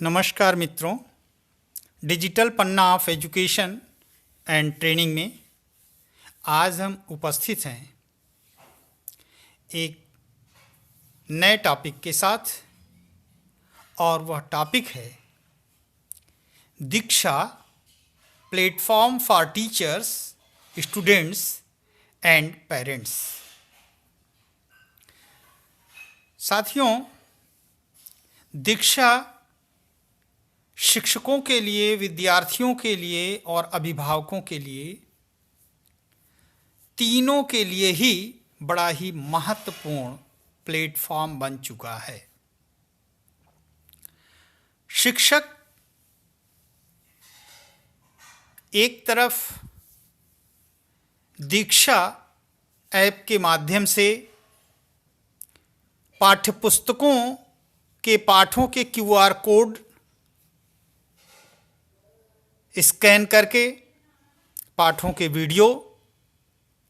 नमस्कार मित्रों, digital Panna of education and training में आज हम उपस्थित हैं एक नए टॉपिक के साथ और वह टॉपिक है Diksha platform for teachers, students and parents. साथियों, दीक्षा शिक्षकों के लिए, विद्यार्थियों के लिए और अभिभावकों के लिए, तीनों के लिए ही बड़ा ही महत्वपूर्ण प्लेटफॉर्म बन चुका है। शिक्षक एक तरफ दीक्षा ऐप के माध्यम से पाठ्यपुस्तकों के पाठों के QR कोड स्कैन करके पाठों के वीडियो,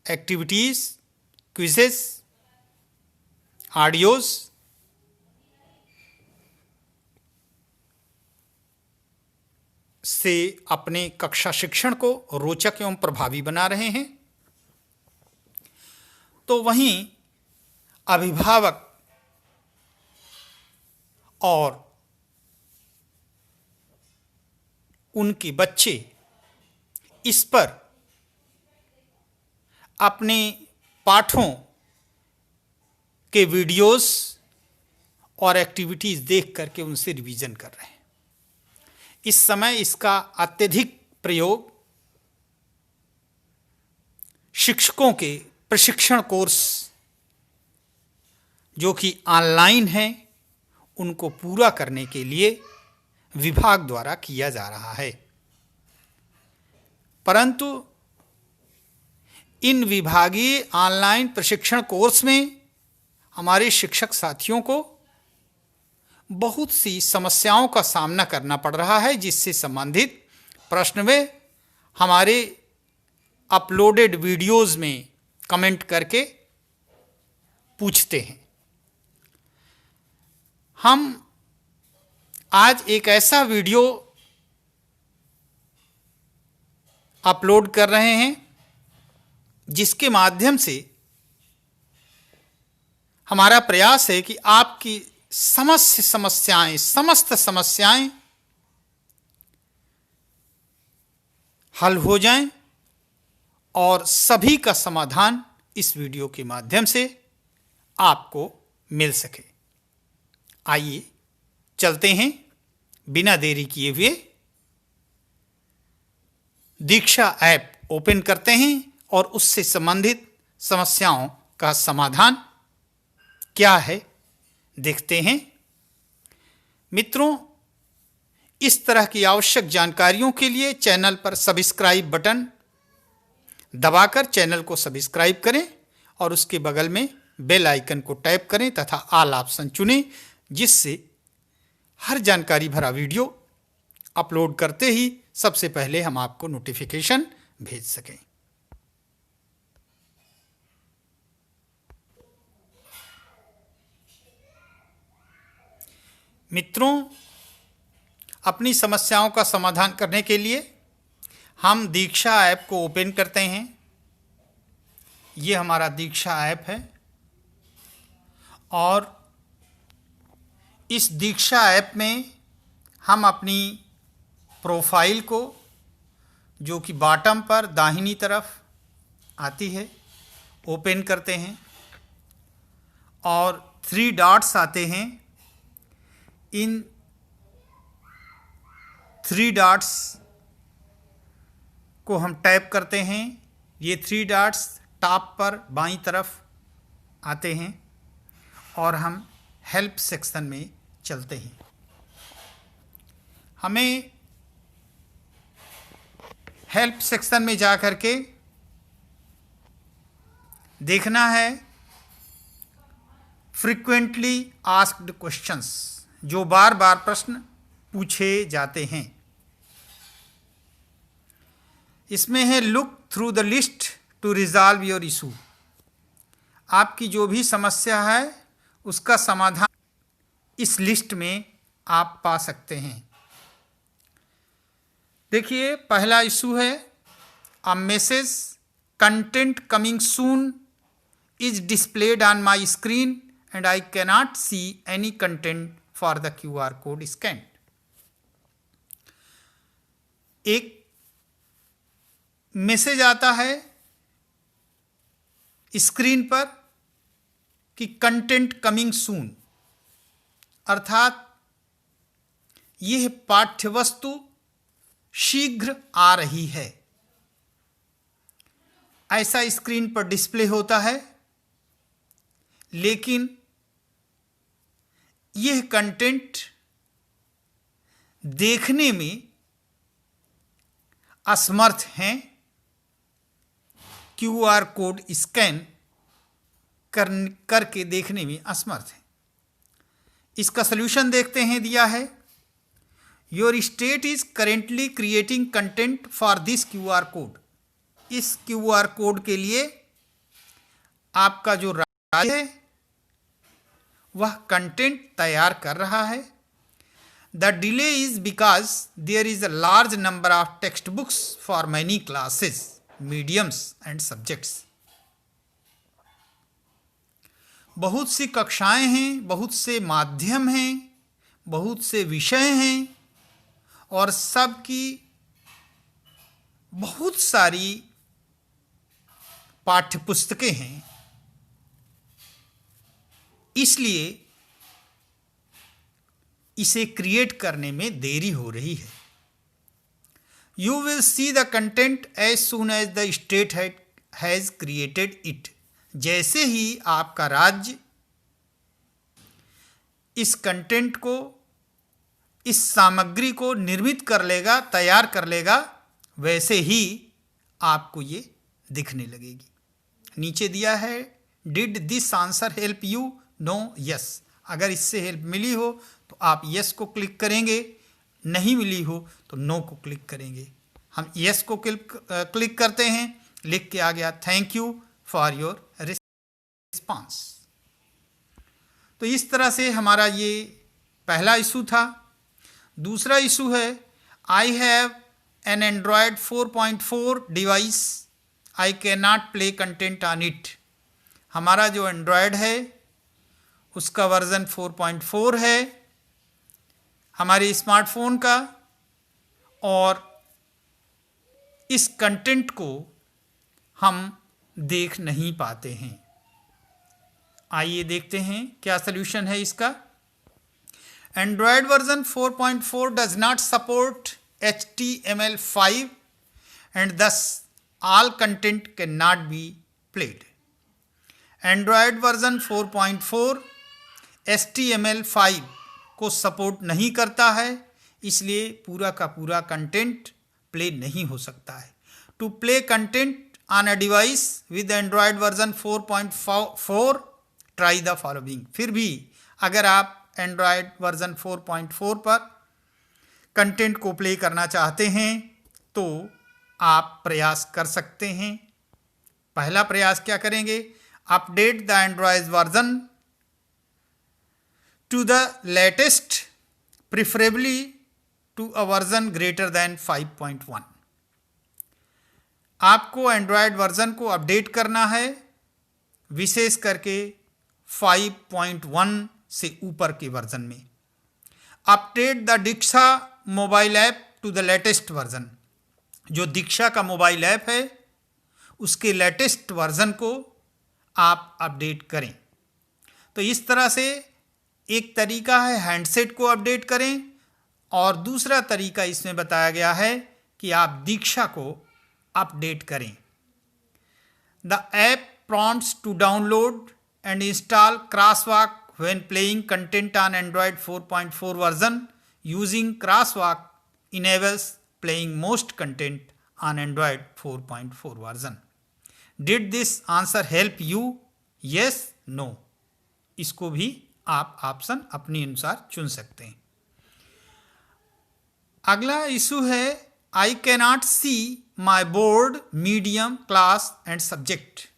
एक्टिविटीज़, क्विज़ेस, ऑडियोज़ से अपने कक्षा शिक्षण को रोचक एवं प्रभावी बना रहे हैं, तो वहीं अभिभावक और उनके बच्चे इस पर अपने पाठों के वीडियोस और एक्टिविटीज़ देख करके उनसे रिवीजन कर रहे हैं। इस समय इसका अत्यधिक प्रयोग शिक्षकों के प्रशिक्षण कोर्स जो कि ऑनलाइन हैं उनको पूरा करने के लिए विभाग द्वारा किया जा रहा है। परंतु इन विभागीय ऑनलाइन प्रशिक्षण कोर्स में हमारे शिक्षक साथियों को बहुत सी समस्याओं का सामना करना पड़ रहा है, जिससे संबंधित प्रश्न वे हमारे अपलोडेड वीडियोज़ में कमेंट करके पूछते हैं। हम आज एक ऐसा वीडियो अपलोड कर रहे हैं जिसके माध्यम से हमारा प्रयास है कि आपकी समस्त समस्याएं हल हो जाएं और सभी का समाधान इस वीडियो के माध्यम से आपको मिल सके। आइए चलते हैं, बिना देरी किए हुए दीक्षा ऐप ओपन करते हैं और उससे संबंधित समस्याओं का समाधान क्या है देखते हैं। मित्रों, इस तरह की आवश्यक जानकारियों के लिए चैनल पर सब्सक्राइब बटन दबाकर चैनल को सब्सक्राइब करें और उसके बगल में बेल आइकन को टैप करें तथा ऑल ऑप्शन चुनें, जिससे हर जानकारी भरा वीडियो अपलोड करते ही सबसे पहले हम आपको नोटिफिकेशन भेज सकें। मित्रों, अपनी समस्याओं का समाधान करने के लिए हम दीक्षा ऐप को ओपन करते हैं। ये हमारा दीक्षा ऐप है और इस दीक्षा ऐप में हम अपनी प्रोफाइल को, जो कि बॉटम पर दाहिनी तरफ आती है, ओपन करते हैं और 3 डॉट्स आते हैं। इन 3 डॉट्स को हम टैप करते हैं। ये 3 डॉट्स टॉप पर बाईं तरफ आते हैं और हम हेल्प सेक्शन में चलते हैं। हमें हेल्प सेक्शन में जा कर के देखना है फ्रीक्वेंटली आस्क्ड क्वेश्चंस, जो बार बार प्रश्न पूछे जाते हैं। इसमें है look through the list to resolve your issue. आपकी जो भी समस्या है उसका समाधान इस लिस्ट में आप पा सकते हैं। देखिए, पहला इशू है a message content coming soon is displayed on my screen and I cannot see any content for the QR code scan. एक मैसेज आता है स्क्रीन पर कि कंटेंट कमिंग सून, अर्थात यह पाठ्यवस्तु शीघ्र आ रही है, ऐसा स्क्रीन पर डिस्प्ले होता है। लेकिन यह कंटेंट देखने में असमर्थ हैं, QR कोड स्कैन करके देखने में असमर्थ हैं। इसका सलूशन देखते हैं, दिया है your state is currently creating content for this QR code. इस QR कोड के लिए आपका जो राज्य है वह कंटेंट तैयार कर रहा है। The delay is because there is a large number of text books for many classes, mediums and subjects. बहुत सी कक्षाएं हैं, बहुत से माध्यम हैं, बहुत से विषय हैं और सबकी बहुत सारी पाठ्यपुस्तकें हैं। इसलिए इसे क्रिएट करने में देरी हो रही है। You will see the content as soon as the state has created it. जैसे ही आपका राज्य इस कंटेंट को, इस सामग्री को निर्मित कर लेगा, तैयार कर लेगा, वैसे ही आपको ये दिखने लगेगी। नीचे दिया है did this answer help you? No, yes. अगर इससे हेल्प मिली हो तो आप यस को क्लिक करेंगे, नहीं मिली हो तो नो को क्लिक करेंगे। हम यस को क्लिक करते हैं, लिख के आ गया thank you for your response. तो इस तरह से हमारा ये पहला इशू था। दूसरा इशू है I have an Android 4.4 device, I can not play content on it. हमारा जो एंड्रॉयड है उसका वर्जन 4.4 है हमारे स्मार्टफोन का, और इस कंटेंट को हम देख नहीं पाते हैं। आइए देखते हैं क्या सल्यूशन है इसका। Android version 4.4 does not support HTML5 and thus all content cannot be played. Android version 4.4 HTML5 को सपोर्ट नहीं करता है, इसलिए पूरा का पूरा कंटेंट प्ले नहीं हो सकता है। To play content on a device with Android version 4.4 try the following. फिर भी अगर आप एंड्रॉयड वर्जन 4.4 पर कंटेंट को प्ले करना चाहते हैं तो आप प्रयास कर सकते हैं। पहला प्रयास क्या करेंगे? Update the Android version to the latest, preferably to a version greater than 5.1। आपको एंड्रॉयड वर्जन को अपडेट करना है, विशेष करके 5.1 से ऊपर के वर्जन में। Update the Diksha mobile app to the latest version. जो दीक्षा का मोबाइल ऐप है उसके लेटेस्ट वर्जन को आप अपडेट करें। तो इस तरह से एक तरीका है हैंडसेट को अपडेट करें, और दूसरा तरीका इसमें बताया गया है कि आप दीक्षा को अपडेट करें। The app prompts to download and install Crosswalk when playing content on Android 4.4 version. Using Crosswalk enables playing most content on Android 4.4 version. Did this answer help you? Yes, no. इसको भी आप option अपने अनुसार चुन सकते हैं। अगला issue है I cannot see my board, medium, class and subject.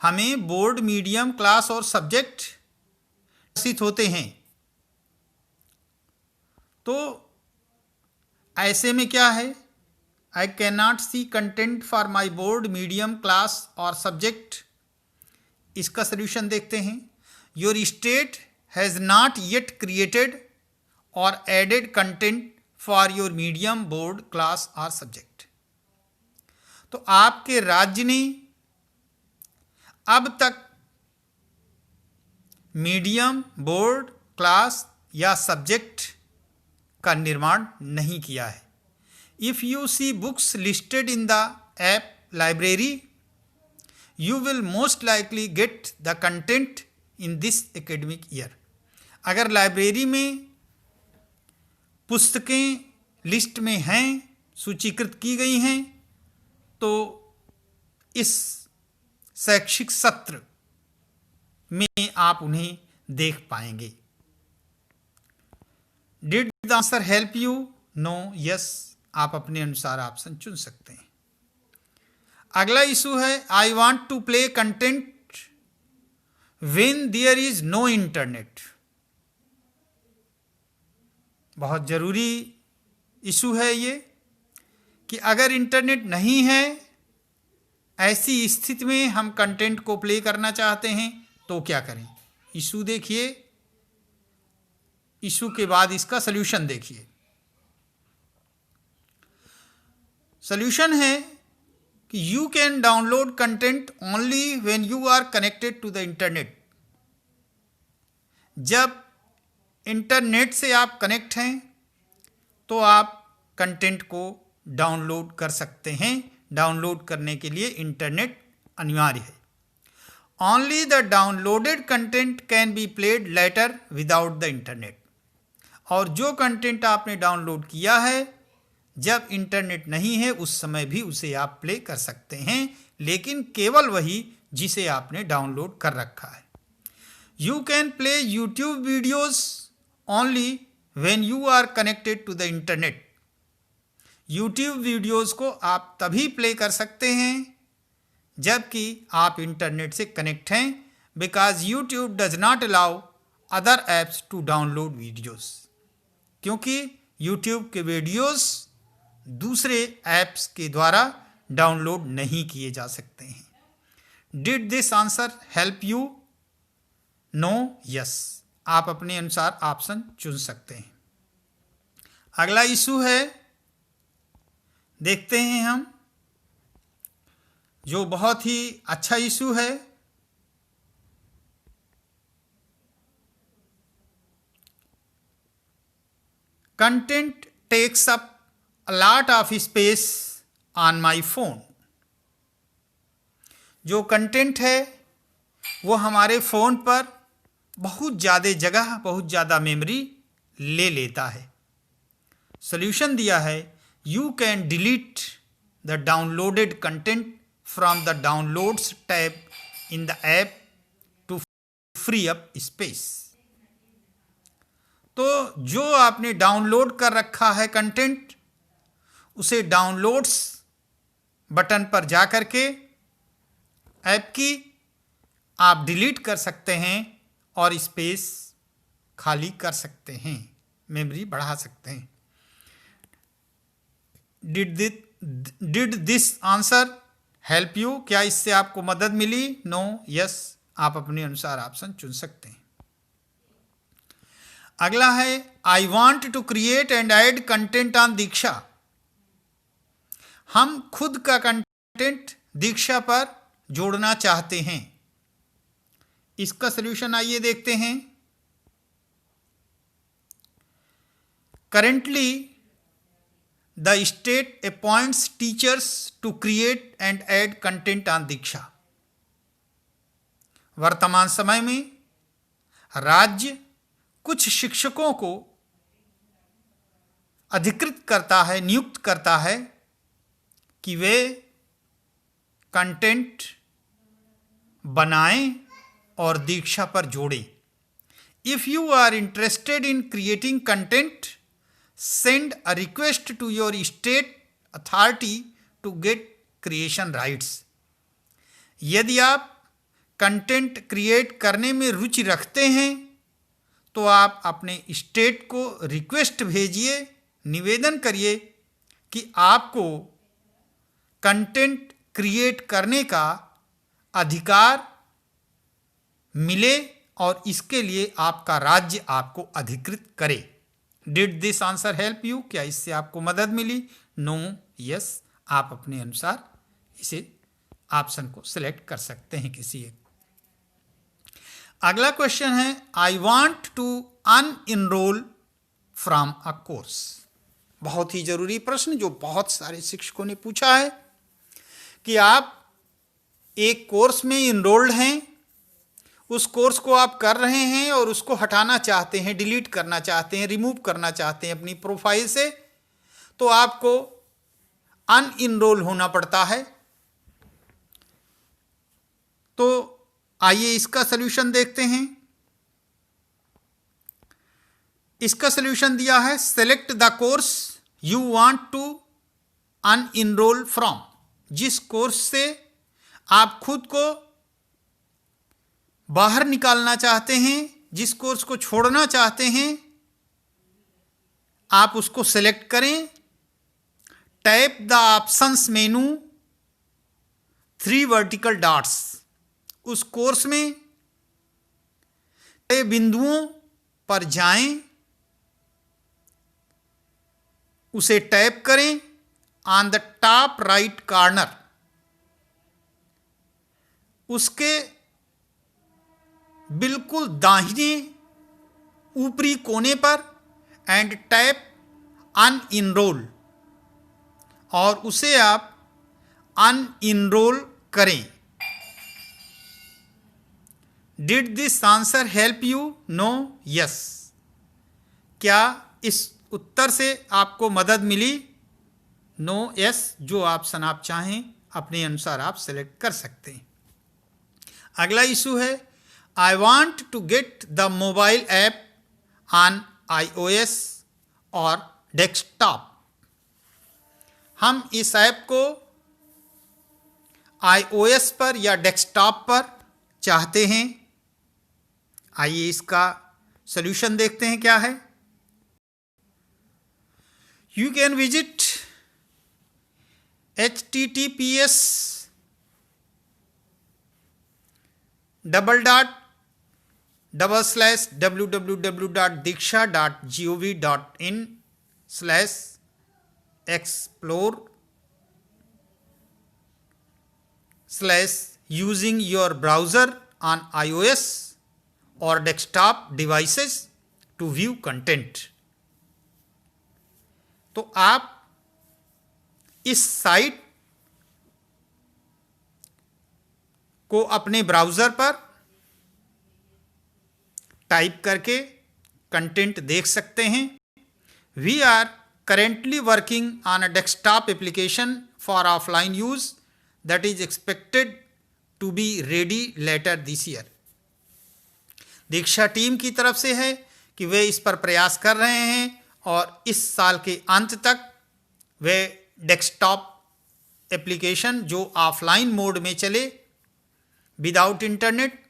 हमें बोर्ड, मीडियम, क्लास और सब्जेक्ट प्रदर्शित होते हैं, तो ऐसे में क्या है, I can not see content for my board, medium, class और सब्जेक्ट। इसका सोल्यूशन देखते हैं। Your state has not yet created और added content for your medium, board, class और सब्जेक्ट। तो आपके राज्य ने अब तक मीडियम, बोर्ड, क्लास या सब्जेक्ट का निर्माण नहीं किया है। If you see books listed in the app library, you will most likely get the content in this academic year. अगर लाइब्रेरी में पुस्तकें लिस्ट में हैं, सूचीकृत की गई हैं, तो इस शैक्षिक सत्र में आप उन्हें देख पाएंगे। Did the answer help you? No, yes. आप अपने अनुसार ऑप्शन चुन सकते हैं। अगला इशू है, I want to play content when there is no internet. बहुत जरूरी इशू है ये कि अगर इंटरनेट नहीं है, ऐसी स्थिति में हम कंटेंट को प्ले करना चाहते हैं तो क्या करें। इशू देखिए, इशू के बाद इसका सल्यूशन देखिए। सल्यूशन है कि you can download content only when you are connected to the internet. जब इंटरनेट से आप कनेक्ट हैं तो आप कंटेंट को डाउनलोड कर सकते हैं। डाउनलोड करने के लिए इंटरनेट अनिवार्य है। Only the downloaded content can be played later without the internet. और जो कंटेंट आपने डाउनलोड किया है, जब इंटरनेट नहीं है उस समय भी उसे आप प्ले कर सकते हैं, लेकिन केवल वही जिसे आपने डाउनलोड कर रखा है। You can play YouTube videos only when you are connected to the internet. YouTube videos को आप तभी प्ले कर सकते हैं जबकि आप इंटरनेट से कनेक्ट हैं, because YouTube does not allow other apps to download videos. क्योंकि यूट्यूब के वीडियोस दूसरे ऐप्स के द्वारा डाउनलोड नहीं किए जा सकते हैं। Did this answer help you? No, yes. आप अपने अनुसार ऑप्शन चुन सकते हैं। अगला इशू है, देखते हैं हम, जो बहुत ही अच्छा इशू है। Content takes up a lot of space on my phone। जो कंटेंट है वो हमारे फ़ोन पर बहुत ज़्यादा जगह, बहुत ज़्यादा मेमोरी ले लेता है। सॉल्यूशन दिया है, you can delete the downloaded content from the downloads tab in the app to free up space. तो जो आपने डाउनलोड कर रखा है कंटेंट, उसे डाउनलोड्स बटन पर जा कर के ऐप की आप डिलीट कर सकते हैं और स्पेस खाली कर सकते हैं, मेमोरी बढ़ा सकते हैं। Did this answer help you? क्या इससे आपको मदद मिली? No, yes. आप अपने अनुसार ऑप्शन चुन सकते हैं। अगला है, I want to create and add content on Diksha. हम खुद का कंटेंट दीक्षा पर जोड़ना चाहते हैं। इसका सलूशन आइए देखते हैं। Currently the state appoints teachers to create and add content on Diksha. वर्तमान समय में राज्य कुछ शिक्षकों को अधिकृत करता है, नियुक्त करता है कि वे कंटेंट बनाएं और दीक्षा पर जोड़ें। If you are interested in creating content, send a request to your state authority to get creation rights. यदि आप कंटेंट क्रिएट करने में रुचि रखते हैं तो आप अपने स्टेट को रिक्वेस्ट भेजिए, निवेदन करिए कि आपको कंटेंट क्रिएट करने का अधिकार मिले और इसके लिए आपका राज्य आपको अधिकृत करे। Did this answer help you? क्या इससे आपको मदद मिली? No, yes. आप अपने अनुसार इसे ऑप्शन को सिलेक्ट कर सकते हैं किसी एक। अगला क्वेश्चन है, I want to unenrol from a course. बहुत ही जरूरी प्रश्न जो बहुत सारे शिक्षकों ने पूछा है कि आप एक कोर्स में इनरोल्ड हैं, उस कोर्स को आप कर रहे हैं और उसको हटाना चाहते हैं, डिलीट करना चाहते हैं, रिमूव करना चाहते हैं अपनी प्रोफाइल से, तो आपको अनइनरोल होना पड़ता है। तो आइए इसका सलूशन देखते हैं। इसका सलूशन दिया है, select the course you want to unenrol from. जिस कोर्स से आप खुद को बाहर निकालना चाहते हैं, जिस कोर्स को छोड़ना चाहते हैं, आप उसको सेलेक्ट करें। Tap the options menu 3 vertical dots. उस कोर्स में बिंदुओं पर जाएं, उसे टैप करें। On the top right corner, उसके बिल्कुल दाहिने ऊपरी कोने पर एंड टैप अनइनरोल, और उसे आप अनइनरोल करें। Did this answer help you? No, yes. क्या इस उत्तर से आपको मदद मिली? No, yes. जो ऑप्शन आप चाहें अपने अनुसार आप सेलेक्ट कर सकते हैं। अगला इशू है, I want to get the mobile app on iOS और डेस्कटॉप। हम इस ऐप को iOS पर या डेस्कटॉप पर चाहते हैं। आइए इसका सॉल्यूशन देखते हैं क्या है। You can visit https://www.diksha.gov.in/using your browser on iOS or desktop devices to view content। तो आप इस साइट को अपने ब्राउज़र पर टाइप करके कंटेंट देख सकते हैं। We are currently working on a desktop application for offline use that is expected to be ready later this year। Diksha team की तरफ से है कि वे इस पर प्रयास कर रहे हैं और इस साल के अंत तक वे डेस्कटॉप एप्लीकेशन जो ऑफलाइन मोड में चले विदाउट इंटरनेट,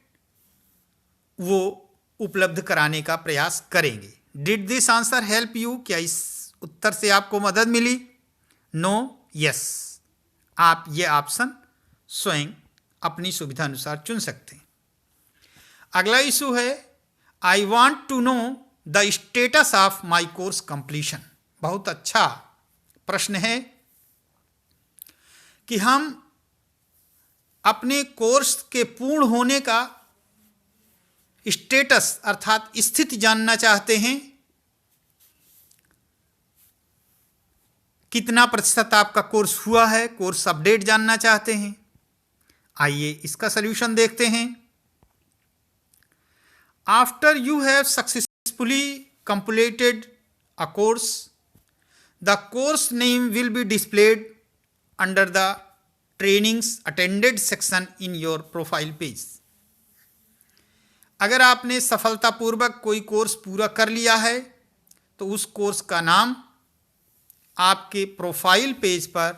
वो उपलब्ध कराने का प्रयास करेंगे। Did this answer help you? क्या इस उत्तर से आपको मदद मिली? No, yes. आप ये ऑप्शन स्वयं अपनी सुविधा अनुसार चुन सकते हैं। अगला इशू है, I want to know the status of my course completion. बहुत अच्छा प्रश्न है कि हम अपने कोर्स के पूर्ण होने का स्टेटस अर्थात स्थिति जानना चाहते हैं। कितना प्रतिशत आपका कोर्स हुआ है, कोर्स अपडेट जानना चाहते हैं। आइए इसका सलूशन देखते हैं। After you have successfully completed a course, the course name will be displayed under the trainings attended section in your profile page. अगर आपने सफलतापूर्वक कोई कोर्स पूरा कर लिया है तो उस कोर्स का नाम आपके प्रोफाइल पेज पर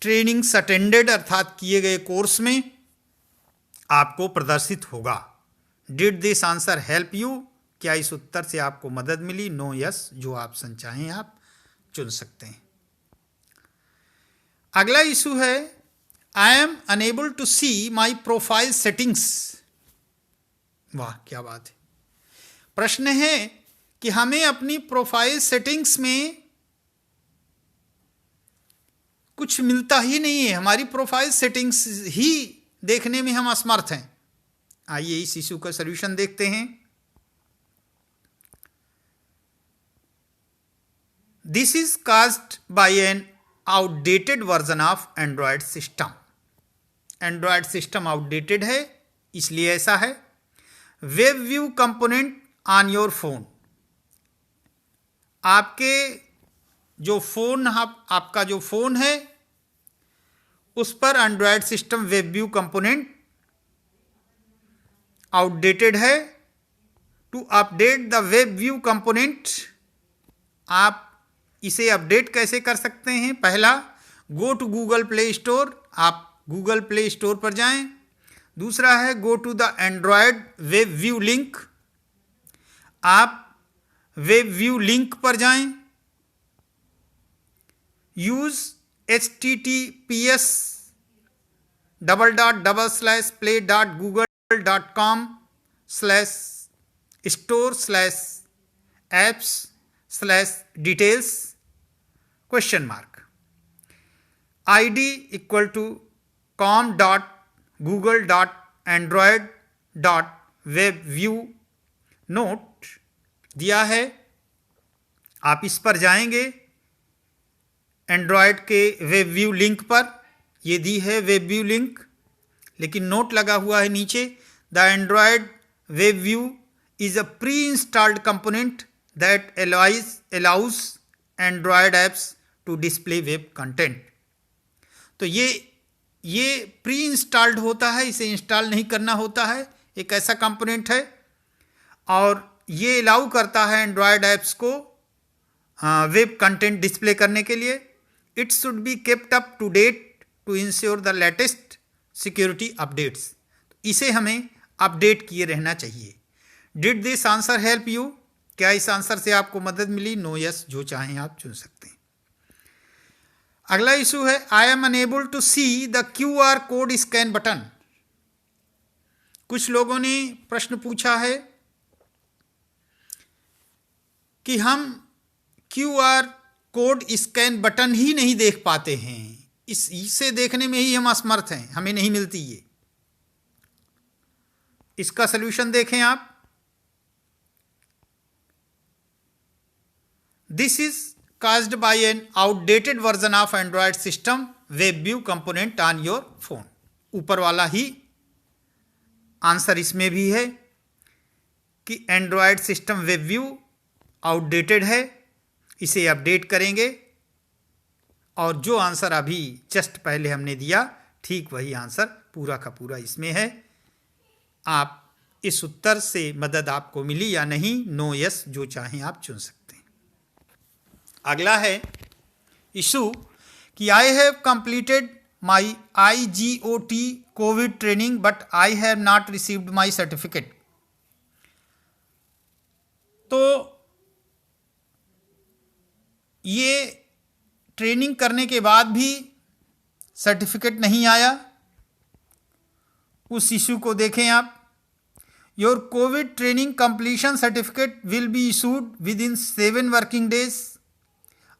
ट्रेनिंग्स अटेंडेड अर्थात किए गए कोर्स में आपको प्रदर्शित होगा। Did this answer help you? क्या इस उत्तर से आपको मदद मिली? नो, यस, जो ऑप्शन चाहें आप चुन सकते हैं। अगला इशू है I am unable to see my profile settings. वाह, क्या बात है। प्रश्न है कि हमें अपनी प्रोफाइल सेटिंग्स में कुछ मिलता ही नहीं है, हमारी प्रोफाइल सेटिंग्स ही देखने में हम असमर्थ हैं। आइए इस इशू का सलूशन देखते हैं। This is caused by an outdated version of Android system. Android system outdated है, इसलिए ऐसा है। Web view component on your phone, आपके जो फोन, आपका जो फोन है उस पर Android system web view component outdated है। To update the web view component, आप इसे अपडेट कैसे कर सकते हैं? पहला, go to Google Play Store, आप गूगल प्ले स्टोर पर जाएं। दूसरा है गो to the Android web view link, आप वेब व्यू लिंक पर जाएं। Use https://play.google.com/store/apps/details id .com.google.android.webview note दिया है। आप इस पर जाएंगे एंड्रॉयड के वेब व्यू लिंक पर, ये दी है वेब व्यू लिंक, लेकिन नोट लगा हुआ है नीचे, the Android web view is a pre installed component that allows Android apps to display web content. तो ये प्री इंस्टॉल्ड होता है, इसे इंस्टॉल नहीं करना होता है, एक ऐसा कंपोनेंट है और ये अलाउ करता है एंड्रॉयड ऐप्स को वेब कंटेंट डिस्प्ले करने के लिए। It should be kept up to date to ensure the latest security updates, इसे हमें अपडेट किए रहना चाहिए। Did this answer help you? क्या इस आंसर से आपको मदद मिली? नो, यस, जो चाहें आप चुन सकते हैं। अगला इशू है I am unable to see the QR code scan button. कुछ लोगों ने प्रश्न पूछा है कि हम QR कोड स्कैन बटन ही नहीं देख पाते हैं, इसे देखने में ही हम असमर्थ हैं, हमें नहीं मिलती ये। इसका सलूशन देखें आप। This is caused by an outdated version of Android system web view component on your phone। ऊपर वाला ही आंसर इसमें भी है कि Android system web view outdated है, इसे अपडेट करेंगे। और जो आंसर अभी जस्ट पहले हमने दिया, ठीक वही आंसर पूरा का पूरा इसमें है। आप इस उत्तर से मदद आपको मिली या नहीं? नो, यस, जो चाहें आप चुन सकते हैं। अगला है इशू कि आई have completed my IGOT Covid training but I have not received my certificate. तो ये ट्रेनिंग करने के बाद भी सर्टिफिकेट नहीं आया, उस इशू को देखें आप। Your Covid training completion certificate will be issued within 7 working days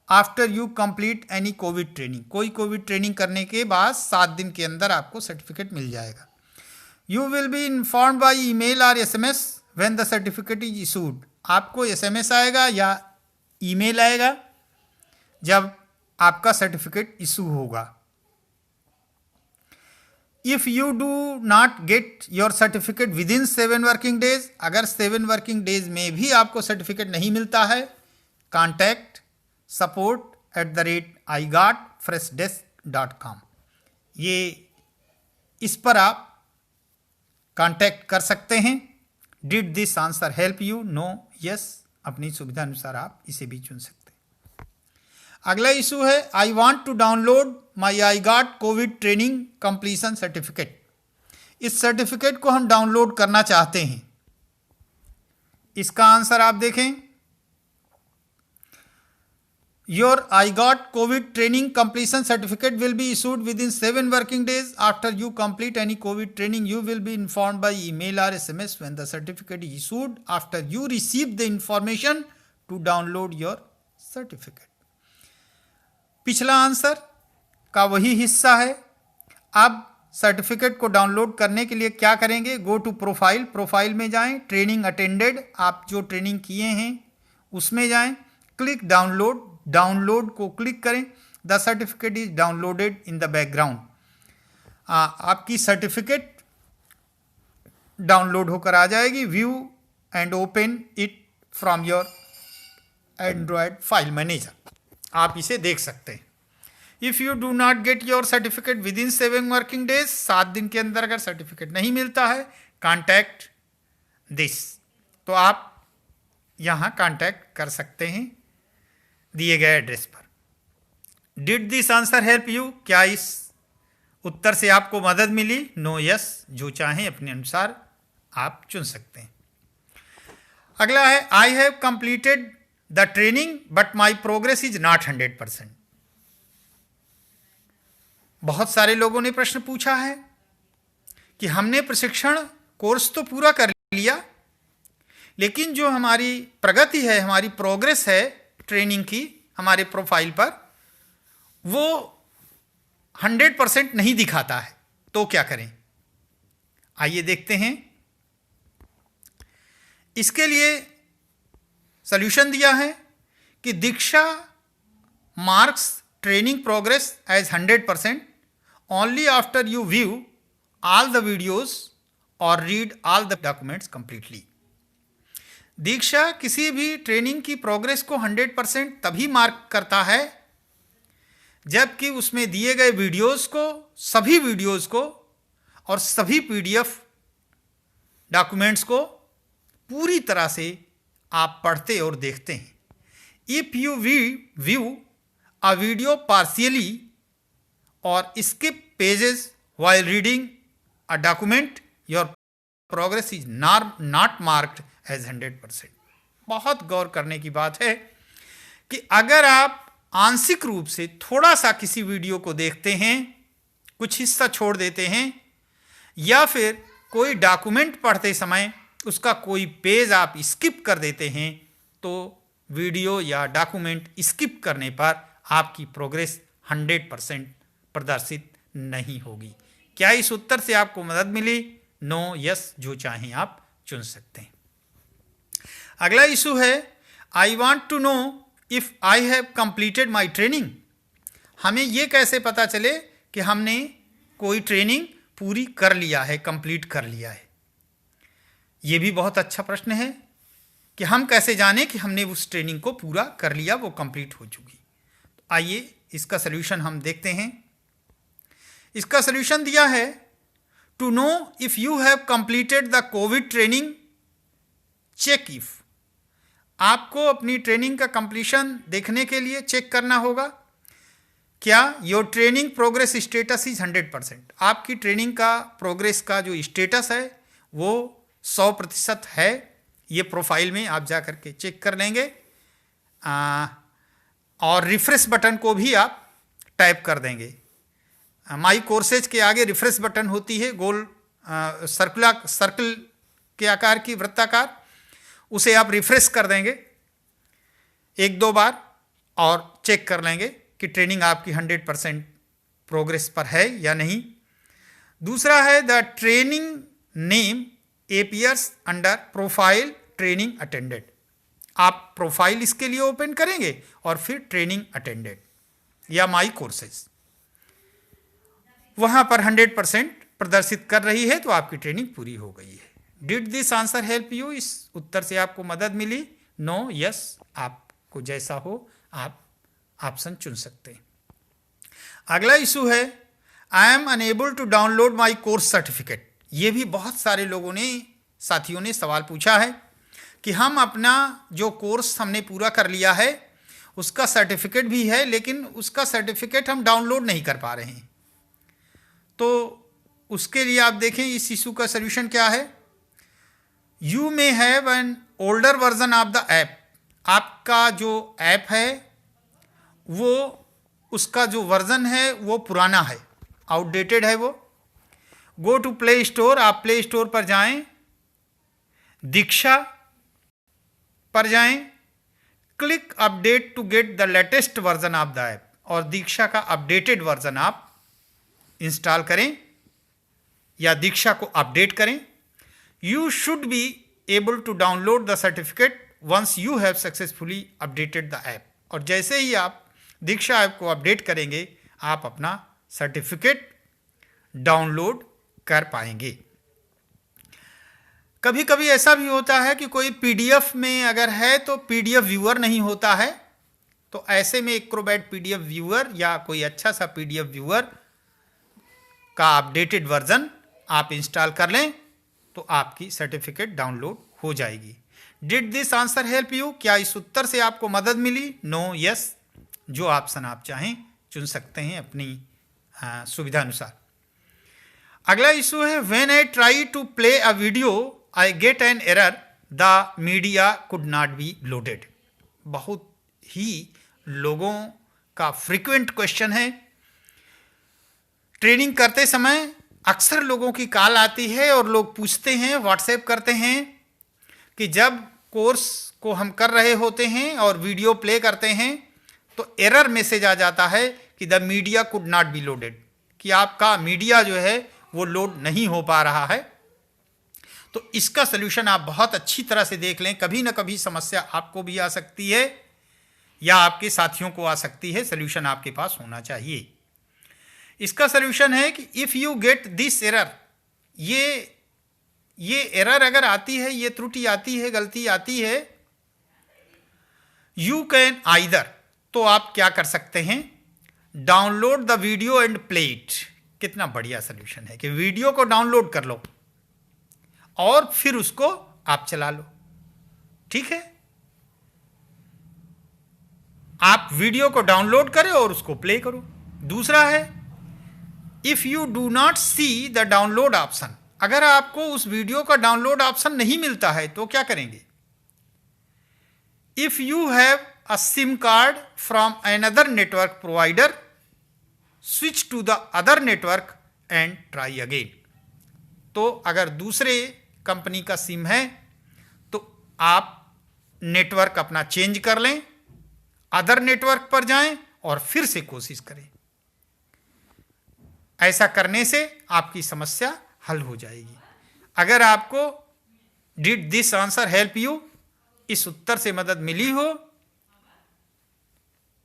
after you complete any Covid training. कोई कोविड ट्रेनिंग करने के बाद 7 दिन के अंदर आपको सर्टिफिकेट मिल जाएगा। You will be informed by email और SMS when the certificate is issued. आपको SMS आएगा या ईमेल आएगा जब आपका सर्टिफिकेट इशू होगा। If you do not get your certificate with in 7 working days, अगर 7 वर्किंग डेज में भी आपको सर्टिफिकेट नहीं मिलता है, कॉन्टैक्ट support@igotfreshdesk.com, ये इस पर आप कांटेक्ट कर सकते हैं। Did this answer help you? No, yes, अपनी सुविधा अनुसार आप इसे भी चुन सकते हैं। अगला इशू है I want to download my IGOT Covid training completion certificate. इस सर्टिफिकेट को हम डाउनलोड करना चाहते हैं, इसका आंसर आप देखें, your iGOT Covid training completion certificate will be issued within 7 working days after you complete any Covid training. You will be informed by email और SMS when the certificate is issued after you receive the information to download your certificate. पिछला answer का वही हिस्सा है. अब certificate को download करने के लिए क्या करेंगे, गो टू प्रोफाइल, प्रोफाइल में जाएं, ट्रेनिंग अटेंडेड, आप जो ट्रेनिंग किए हैं उसमें जाएं, क्लिक डाउनलोड, डाउनलोड को क्लिक करें. The certificate is downloaded in the background. आपकी सर्टिफिकेट डाउनलोड होकर आ जाएगी. View and open it from your Android file manager. आप इसे देख सकते हैं. If you do not get your certificate with in 7 working days, 7 दिन के अंदर अगर सर्टिफिकेट नहीं मिलता है, कॉन्टैक्ट दिस, तो आप यहाँ कॉन्टैक्ट कर सकते हैं दिए गए एड्रेस पर. Did this answer help you? क्या इस उत्तर से आपको मदद मिली? No, yes. जो चाहें अपने अनुसार आप चुन सकते हैं. अगला है, आई have completed the training but my progress is not 100%. बहुत सारे लोगों ने प्रश्न पूछा है कि हमने प्रशिक्षण कोर्स तो पूरा कर लिया, लेकिन जो हमारी प्रगति है, हमारी प्रोग्रेस है ट्रेनिंग की हमारे प्रोफाइल पर, वो 100% नहीं दिखाता है. तो क्या करें? आइए देखते हैं. इसके लिए सॉल्यूशन दिया है कि Diksha marks training progress as 100% only after you view all the videos or read all the documents completely. दीक्षा किसी भी ट्रेनिंग की प्रोग्रेस को 100% तभी मार्क करता है जबकि उसमें दिए गए वीडियोस को, सभी वीडियोस को और सभी PDF डॉक्यूमेंट्स को पूरी तरह से आप पढ़ते और देखते हैं. If you view a video partially or skip pages while reading a document, your progress is not marked as 100%. बहुत गौर करने की बात है कि अगर आप आंशिक रूप से थोड़ा सा किसी वीडियो को देखते हैं, कुछ हिस्सा छोड़ देते हैं, या फिर कोई डॉक्यूमेंट पढ़ते समय उसका कोई पेज आप स्किप कर देते हैं, तो वीडियो या डॉक्यूमेंट स्किप करने पर आपकी प्रोग्रेस 100% प्रदर्शित नहीं होगी. क्या इस उत्तर से आपको मदद मिली? No, yes. जो चाहें आप चुन सकते हैं. अगला इशू है, I want to know if I have completed my training. हमें यह कैसे पता चले कि हमने कोई ट्रेनिंग पूरी कर लिया है, कंप्लीट कर लिया है? यह भी बहुत अच्छा प्रश्न है कि हम कैसे जानें कि हमने उस ट्रेनिंग को पूरा कर लिया, वो कंप्लीट हो चुकी. आइए इसका सल्यूशन हम देखते हैं. इसका सल्यूशन दिया है, to know if you have completed the Covid training, check if. आपको अपनी ट्रेनिंग का कंप्लीशन देखने के लिए चेक करना होगा क्या your training progress status is 100%. आपकी ट्रेनिंग का प्रोग्रेस का जो स्टेटस है वो 100% है. ये प्रोफाइल में आप जा करके चेक कर लेंगे. और रिफ्रेश बटन को भी आप टाइप कर देंगे. माई कोर्सेज के आगे रिफ्रेश बटन होती है, गोल सर्कल के आकार की, वृत्ताकार. उसे आप रिफ्रेश कर देंगे 1-2 बार और चेक कर लेंगे कि ट्रेनिंग आपकी 100% प्रोग्रेस पर है या नहीं. दूसरा है, the training name appears under profile training attended. आप प्रोफाइल इसके लिए ओपन करेंगे और फिर ट्रेनिंग अटेंडेड या माई कोर्सेज, वहां पर 100% प्रदर्शित कर रही है, तो आपकी ट्रेनिंग पूरी हो गई है. Did this answer help you? इस उत्तर से आपको मदद मिली? No, yes. आपको जैसा हो आप ऑप्शन चुन सकते हैं. अगला इशू है, I am unable to download my course certificate. ये भी बहुत सारे लोगों ने, साथियों ने सवाल पूछा है कि हम अपना जो कोर्स हमने पूरा कर लिया है उसका सर्टिफिकेट भी है, लेकिन उसका सर्टिफिकेट हम डाउनलोड नहीं कर पा रहे हैं. तो उसके लिए आप देखें इस इशू का सल्यूशन क्या है. You may have an older version of the app. आपका जो ऐप है वो उसका जो वर्जन है वो पुराना है, आउटडेटेड है वो। गो टू प्ले स्टोर, आप प्ले स्टोर पर जाएं, दीक्षा पर जाएं, click update to get the latest version of the app, और दीक्षा का अपडेटेड वर्जन आप इंस्टॉल करें या दीक्षा को अपडेट करें। You should be able to download the certificate once you have successfully updated the app. और जैसे ही आप दीक्षा ऐप को अपडेट करेंगे आप अपना सर्टिफिकेट डाउनलोड कर पाएंगे। कभी कभी ऐसा भी होता है कि कोई पीडीएफ में अगर है तो पीडीएफ व्यूअर नहीं होता है, तो ऐसे में एक्रोबैट पीडीएफ व्यूअर या कोई अच्छा सा पीडीएफ व्यूअर का अपडेटेड वर्जन आप इंस्टॉल कर लें तो आपकी सर्टिफिकेट डाउनलोड हो जाएगी। Did this answer help you? क्या इस उत्तर से आपको मदद मिली? नो, यस, जो ऑप्शन आप चाहें चुन सकते हैं अपनी सुविधा अनुसार। अगला इशू है when I try to play a video I get an error the media could not be loaded. बहुत ही लोगों का फ्रीक्वेंट क्वेश्चन है। ट्रेनिंग करते समय अक्सर लोगों की कॉल आती है और लोग पूछते हैं, व्हाट्सएप करते हैं कि जब कोर्स को हम कर रहे होते हैं और वीडियो प्ले करते हैं तो एरर मैसेज आ जाता है कि the media could not be loaded, कि आपका मीडिया जो है वो लोड नहीं हो पा रहा है। तो इसका सलूशन आप बहुत अच्छी तरह से देख लें, कभी ना कभी समस्या आपको भी आ सकती है या आपके साथियों को आ सकती है, सलूशन आपके पास होना चाहिए। इसका सलूशन है कि if you get this error, ये एरर अगर आती है, ये त्रुटि आती है, गलती आती है, यू कैन आइदर, तो आप क्या कर सकते हैं, download the video and play it. कितना बढ़िया सलूशन है कि वीडियो को डाउनलोड कर लो और फिर उसको आप चला लो। ठीक है, आप वीडियो को डाउनलोड करें और उसको प्ले करो। दूसरा है if you do not see the download option, अगर आपको उस वीडियो का डाउनलोड ऑप्शन नहीं मिलता है तो क्या करेंगे, if you have a SIM card from another network provider switch to the other network and try again. तो अगर दूसरे कंपनी का सिम है तो आप नेटवर्क अपना चेंज कर लें, अदर नेटवर्क पर जाएं और फिर से कोशिश करें। ऐसा करने से आपकी समस्या हल हो जाएगी। अगर आपको did this answer help you, इस उत्तर से मदद मिली हो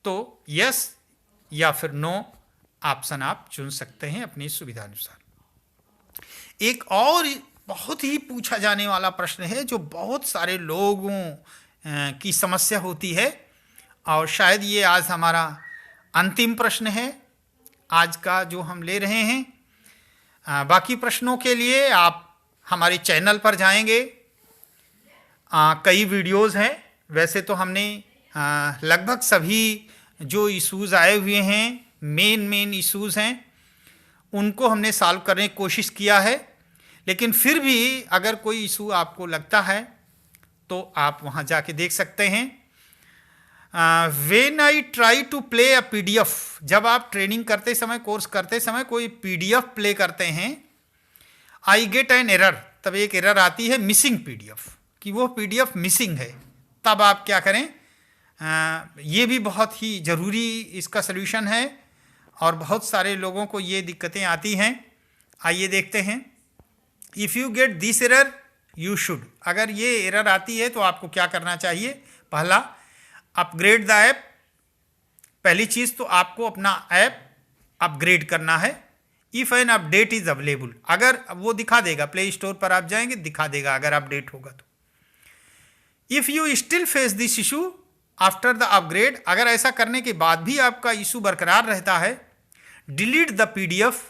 तो यस या फिर नो ऑप्शन आप चुन सकते हैं अपनी सुविधा अनुसार। एक और बहुत ही पूछा जाने वाला प्रश्न है जो बहुत सारे लोगों की समस्या होती है और शायद ये आज हमारा अंतिम प्रश्न है आज का जो हम ले रहे हैं। बाकी प्रश्नों के लिए आप हमारे चैनल पर जाएंगे, कई वीडियोस हैं। वैसे तो हमने लगभग सभी जो इश्यूज़ आए हुए हैं, मेन इश्यूज़ हैं, उनको हमने सॉल्व करने की कोशिश किया है। लेकिन फिर भी अगर कोई इशू आपको लगता है तो आप वहाँ जाके देख सकते हैं। When I try to play a PDF, जब आप ट्रेनिंग करते समय, कोर्स करते समय कोई पीडीएफ प्ले करते हैं, आई गेट एन एरर, तब एक एरर आती है मिसिंग पीडीएफ, कि वो पीडीएफ मिसिंग है। तब आप क्या करें, ये भी बहुत ही ज़रूरी इसका सलूशन है और बहुत सारे लोगों को ये दिक्कतें आती हैं। आइए देखते हैं। If you get this error you should, अगर ये एरर आती है तो आपको क्या करना चाहिए, पहला अपग्रेड द ऐप। पहली चीज़ तो आपको अपना ऐप अपग्रेड करना है। If an update is available, अगर वो दिखा देगा, प्ले स्टोर पर आप जाएंगे दिखा देगा अगर अपडेट होगा तो। If you still face this issue after the upgrade, अगर ऐसा करने के बाद भी आपका इशू बरकरार रहता है, delete the PDF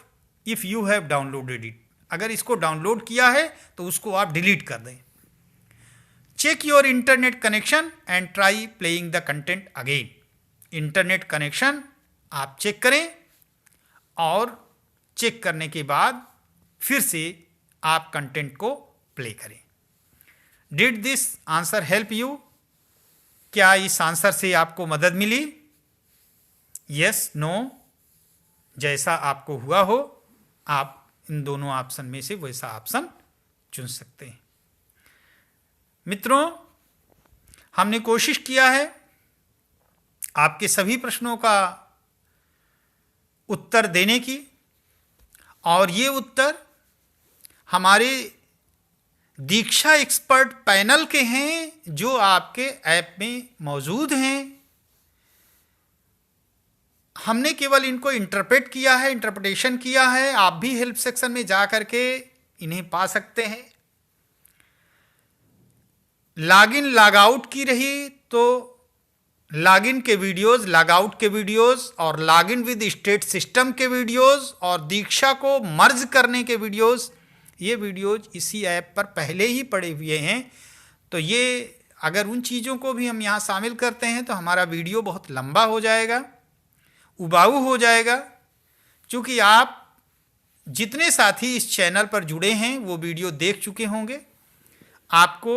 if you have downloaded it, अगर इसको डाउनलोड किया है तो उसको आप डिलीट कर दें। Check your internet connection and try playing the content again, internet connection आप चेक करें और चेक करने के बाद फिर से आप कंटेंट को प्ले करें। Did this answer help you? क्या इस आंसर से आपको मदद मिली? यस, नो, जैसा आपको हुआ हो आप इन दोनों ऑप्शन में से वैसा ऑप्शन चुन सकते हैं। मित्रों, हमने कोशिश किया है आपके सभी प्रश्नों का उत्तर देने की, और ये उत्तर हमारे दीक्षा एक्सपर्ट पैनल के हैं जो आपके ऐप में मौजूद हैं। हमने केवल इनको इंटरप्रेट किया है, इंटरप्रिटेशन किया है। आप भी हेल्प सेक्शन में जा करके इन्हें पा सकते हैं। लॉगिन लॉग आउट की रही तो लॉगिन के वीडियोस, लॉग आउट के वीडियोस, और लॉगिन विद स्टेट सिस्टम के वीडियोस, और दीक्षा को मर्ज करने के वीडियोस, ये वीडियोस इसी ऐप पर पहले ही पड़े हुए हैं। तो ये अगर उन चीज़ों को भी हम यहाँ शामिल करते हैं तो हमारा वीडियो बहुत लंबा हो जाएगा, उबाऊ हो जाएगा। क्योंकि आप जितने साथी इस चैनल पर जुड़े हैं वो वीडियो देख चुके होंगे, आपको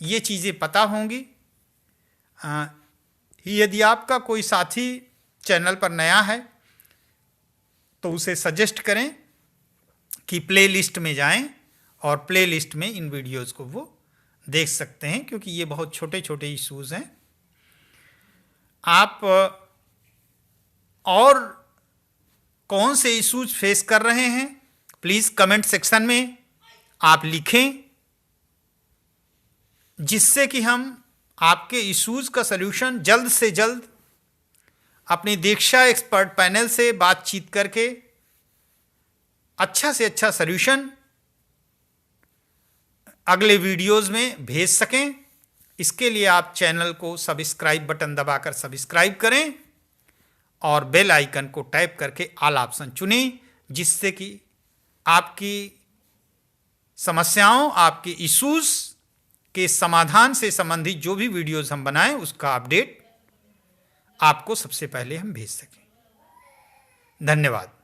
ये चीज़ें पता होंगी। यदि आपका कोई साथी चैनल पर नया है तो उसे सजेस्ट करें कि प्लेलिस्ट में जाएं और प्लेलिस्ट में इन वीडियोस को वो देख सकते हैं, क्योंकि ये बहुत छोटे छोटे इश्यूज़ हैं। आप और कौन से इश्यूज फेस कर रहे हैं प्लीज़ कमेंट सेक्शन में आप लिखें, जिससे कि हम आपके इश्यूज का सलूशन जल्द से जल्द अपनी दीक्षा एक्सपर्ट पैनल से बातचीत करके अच्छा से अच्छा सलूशन अगले वीडियोस में भेज सकें। इसके लिए आप चैनल को सब्सक्राइब बटन दबाकर सब्सक्राइब करें और बेल आइकन को टैप करके ऑल ऑप्शन चुनें, जिससे कि आपकी समस्याओं, आपके इश्यूज के समाधान से संबंधित जो भी वीडियोस हम बनाएं उसका अपडेट आपको सबसे पहले हम भेज सकें। धन्यवाद।